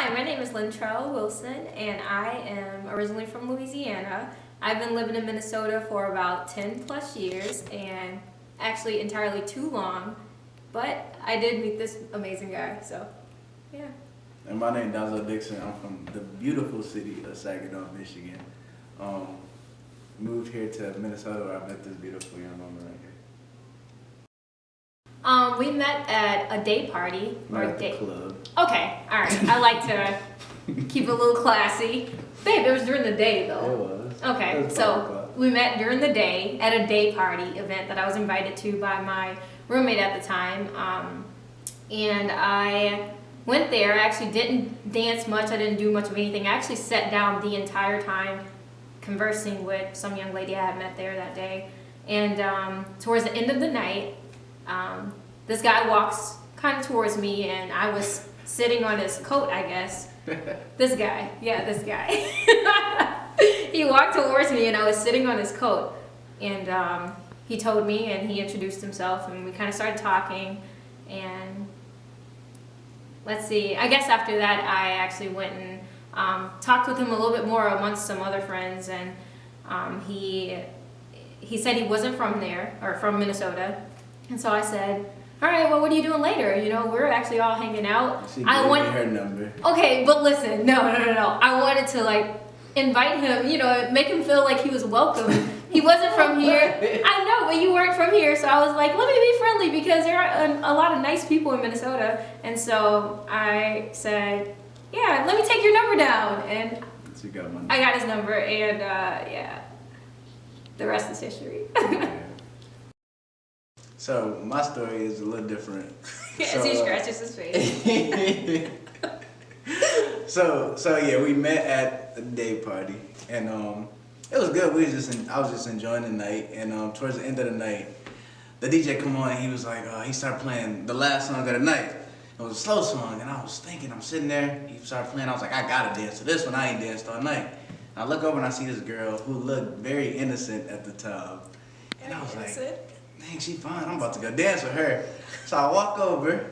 Hi, my name is Lyntrell Wilson, and I am originally from Louisiana. I've been living in Minnesota for about 10 plus years, and actually entirely too long, but I did meet this amazing guy, so yeah. And my name is Donzell Dixon. I'm from the beautiful city of Saginaw, Michigan. Moved here to Minnesota where I met this beautiful young woman right here. We met at a day party. Or at the club. Okay, alright. I like to keep it a little classy. Babe, it was during the day though. It was. Okay, It was so we met during the day at a day party event that I was invited to by my roommate at the time. And I went there. I actually didn't dance much. I didn't do much of anything. I actually sat down the entire time conversing with some young lady I had met there that day. And towards the end of the night, this guy walks kind of towards me, and I was sitting on his coat, I guess. This guy. He walked towards me, and I was sitting on his coat. And he told me, and he introduced himself, and we kind of started talking. And let's see, I guess after that, I actually went and talked with him a little bit more amongst some other friends. And he said he wasn't from there, or from Minnesota. And so I said, all right, well, what are you doing later? You know, we're actually all hanging out. She gave me her number. Okay, but listen, no. I wanted to, like, invite him, you know, make him feel like he was welcome. He wasn't from here. I know, but you weren't from here. So I was like, let me be friendly because there are a lot of nice people in Minnesota. And so I said, yeah, let me take your number down. And She got my number. I got his number, and yeah, the rest is history. So my story is a little different. As he scratches his face. So yeah, we met at a day party, and it was good. I was just enjoying the night, and towards the end of the night, the DJ come on, and he was like, he started playing the last song of the night. It was a slow song, and I was thinking, I'm sitting there, he started playing, I was like, I gotta dance to this one. I ain't danced all night. And I look over and I see this girl who looked very innocent at the time, and I was like, dang, she fine. I'm about to go dance with her. So I walk over,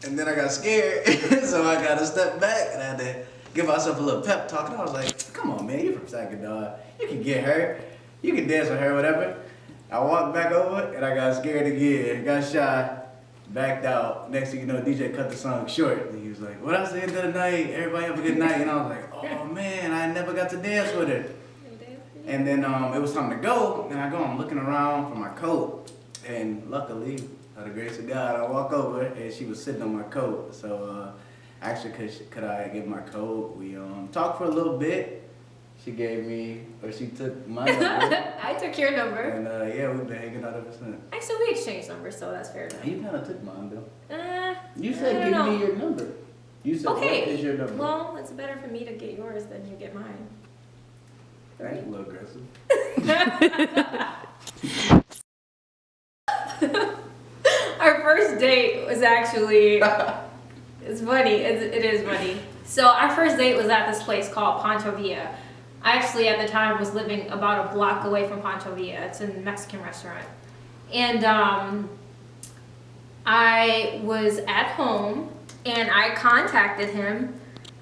and then I got scared. So I got to step back, and I had to give myself a little pep talk. And I was like, come on, man, you're from Saginaw. You can get her. You can dance with her, whatever. I walked back over, and I got scared again. Got shy, backed out. Next thing you know, DJ cut the song short. And he was like, well, that's the end of the night. Everybody have a good night. And I was like, oh, man, I never got to dance with her. And then it was time to go, and I'm looking around for my coat, and luckily, by the grace of God, I walk over, and she was sitting on my coat. So actually, could I get my coat? We talked for a little bit. She took my number. I took your number. And yeah, we've been hanging out ever since. Actually, we exchanged numbers, so that's fair enough. You kind of took mine, though. You I said don't give me know. your number. You said, Okay. what is your number? Well, it's better for me to get yours than you get mine. That's Right? a little aggressive. Our first date was actually, it's funny, it is funny. So our first date was at this place called Pancho Villa. I actually at the time was living about a block away from Pancho Villa. It's a Mexican restaurant. And I was at home and I contacted him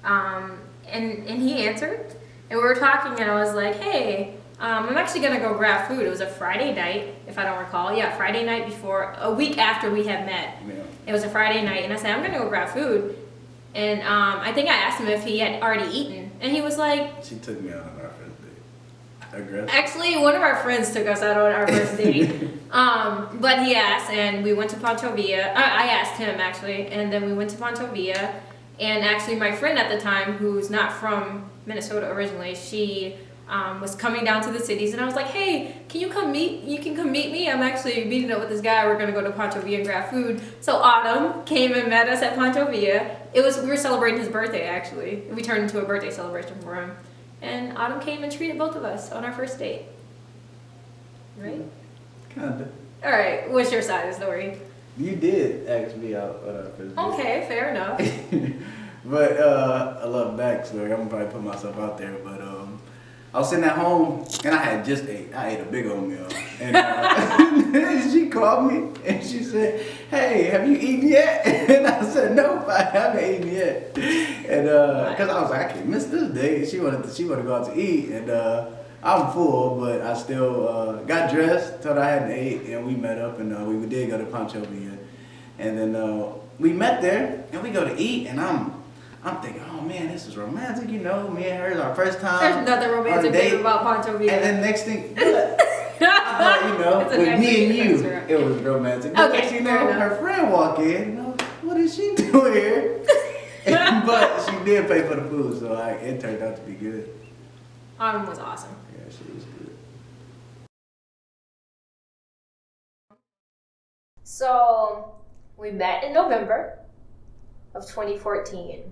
and he answered. And we were talking, and I was like, hey, I'm actually going to go grab food. It was a Friday night, if I don't recall. Yeah, Friday night before, a week after we had met. Yeah. It was a Friday night, and I said, I'm going to go grab food. And I think I asked him if he had already eaten. And he was like... She took me out on our first date. Aggressive? Actually, one of our friends took us out on our first date. But he asked, and we went to Pancho Villa. I asked him, actually, and then we went to Pancho Villa. And actually, my friend at the time, who's not from Minnesota originally, she was coming down to the cities, and I was like, hey, you can come meet me. I'm actually meeting up with this guy. We're gonna go to Pancho Villa and grab food. So Autumn came and met us at Pancho Villa. We were celebrating his birthday, actually. We turned into a birthday celebration for him. And Autumn came and treated both of us on our first date. Right? Kinda. All right, what's your side of the story? You did ask me out on our first date. Okay, fair enough. But I love backstory. I'm gonna probably put myself out there, but I was sitting at home and I had just ate. I ate a big old meal, and she called me and she said, "Hey, have you eaten yet?" And I said, "Nope, I haven't eaten yet." And and cause I was like, I can't miss this day. She wanted to go out to eat, and I'm full, but I still got dressed, told her I hadn't ate, and we met up, and we did go to Panchovia, and then we met there, and we go to eat, and I'm thinking, oh man, this is romantic, you know, me and her is our first time. There's nothing romantic thing about Panchovia. And then next thing, I thought, you know, with me and you, it was romantic. But Okay, you know, her friend walk in, you know, what is she doing here? But she did pay for the food, so it turned out to be good. Autumn was awesome. Yeah, she was good. So we met in November of 2014.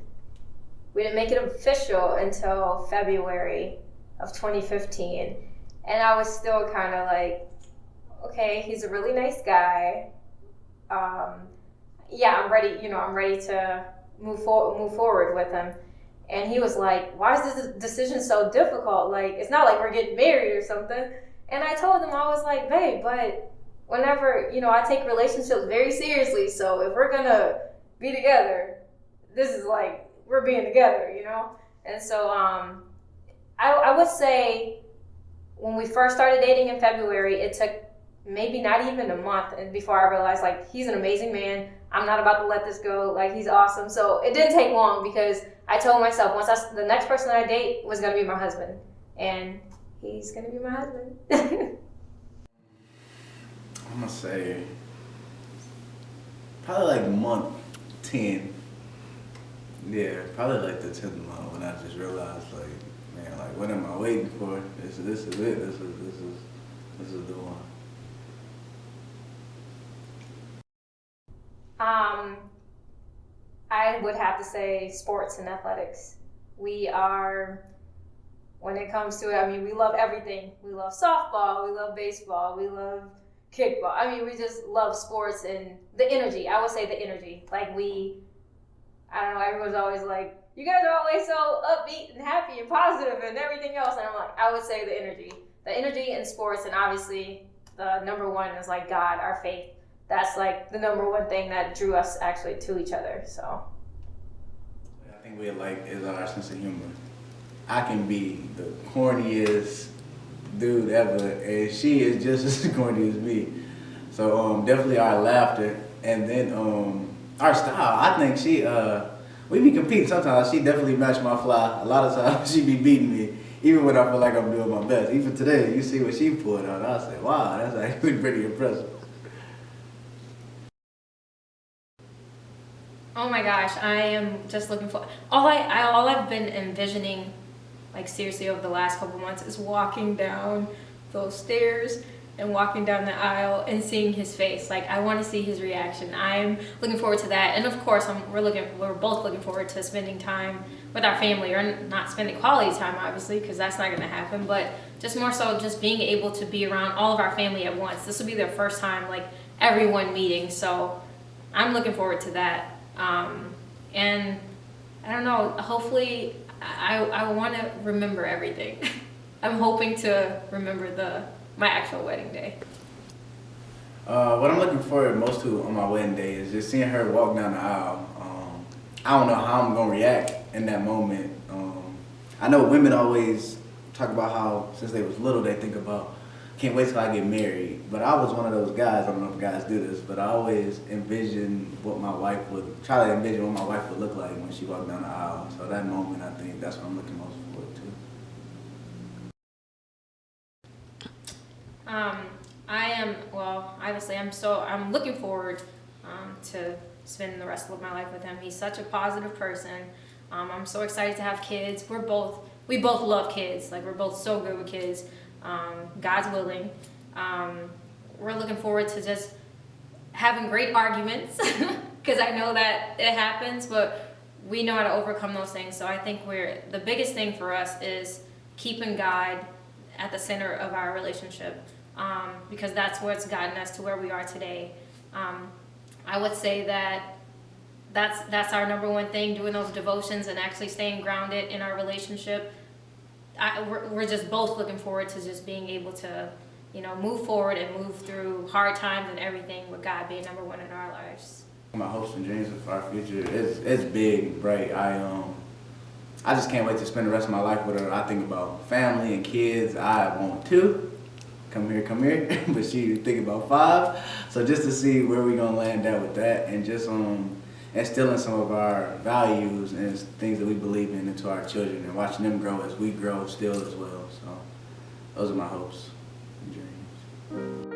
We didn't make it official until February of 2015. And I was still kind of like, okay, he's a really nice guy. Yeah, I'm ready, you know, I'm ready to move forward with him. And he was like, why is this decision so difficult? Like, it's not like we're getting married or something. And I told him, I was like, babe, but whenever, you know, I take relationships very seriously. So if we're gonna be together, this is like, we're being together, you know? And so I would say when we first started dating in February, it took maybe not even a month and before I realized, like, he's an amazing man. I'm not about to let this go. Like, he's awesome. So it didn't take long because I told myself the next person I date was going to be my husband. And he's going to be my husband. I'm gonna say probably like month 10. Yeah, probably like the 10th month when I just realized, like, man, like, what am I waiting for? This is it. This is the one. I would have to say sports and athletics. We are, when it comes to it, I mean, we love everything. We love softball, we love baseball, we love kickball. I mean, we just love sports and the energy. I would say the energy. Like, I don't know, everyone's always like, you guys are always so upbeat and happy and positive and everything else. And I'm like, I would say the energy. The energy in sports, and obviously the number one is like God, our faith. That's like the number one thing that drew us actually to each other, so. I think we like is our sense of humor. I can be the corniest dude ever, and she is just as corny as me. So definitely our laughter, and then our style. I think we be competing sometimes. She definitely matched my fly. A lot of times she be beating me, even when I feel like I'm doing my best. Even today, you see what she pulled out. I say, wow, that's actually pretty impressive. Oh my gosh, I am just looking for all I've been envisioning, like, seriously, over the last couple months is walking down those stairs and walking down the aisle and seeing his face. Like, I want to see his reaction. I'm looking forward to that, and of course, we're both looking forward to spending time with our family, or not spending quality time, obviously, because that's not going to happen. But just more so, just being able to be around all of our family at once. This will be their first time, like, everyone meeting. So I'm looking forward to that. And I don't know, hopefully I want to remember everything. I'm hoping to remember my actual wedding day. What I'm looking forward most to on my wedding day is just seeing her walk down the aisle. I don't know how I'm gonna react in that moment. I know women always talk about how since they was little they think about, can't wait till I get married. But I was one of those guys, I don't know if guys do this, but I always envision what my wife would look like when she walked down the aisle. So that moment, I think that's what I'm looking most forward to. I'm looking forward to spending the rest of my life with him. He's such a positive person. I'm so excited to have kids. We both love kids. Like, we're both so good with kids. God's willing. We're looking forward to just having great arguments because I know that it happens, but we know how to overcome those things. So I think the biggest thing for us is keeping God at the center of our relationship, because that's what's gotten us to where we are today. I would say that's our number one thing, doing those devotions and actually staying grounded in our relationship. We're just both looking forward to just being able to, you know, move forward and move through hard times and everything, with God being number one in our lives. My hopes and dreams for our future, it's big, bright. I just can't wait to spend the rest of my life with her. I think about family and kids. I want 2. Come here. But she think about 5. So just to see where we gonna land at with that, and just instilling some of our values and things that we believe in into our children, and watching them grow as we grow still as well. So those are my hopes and dreams.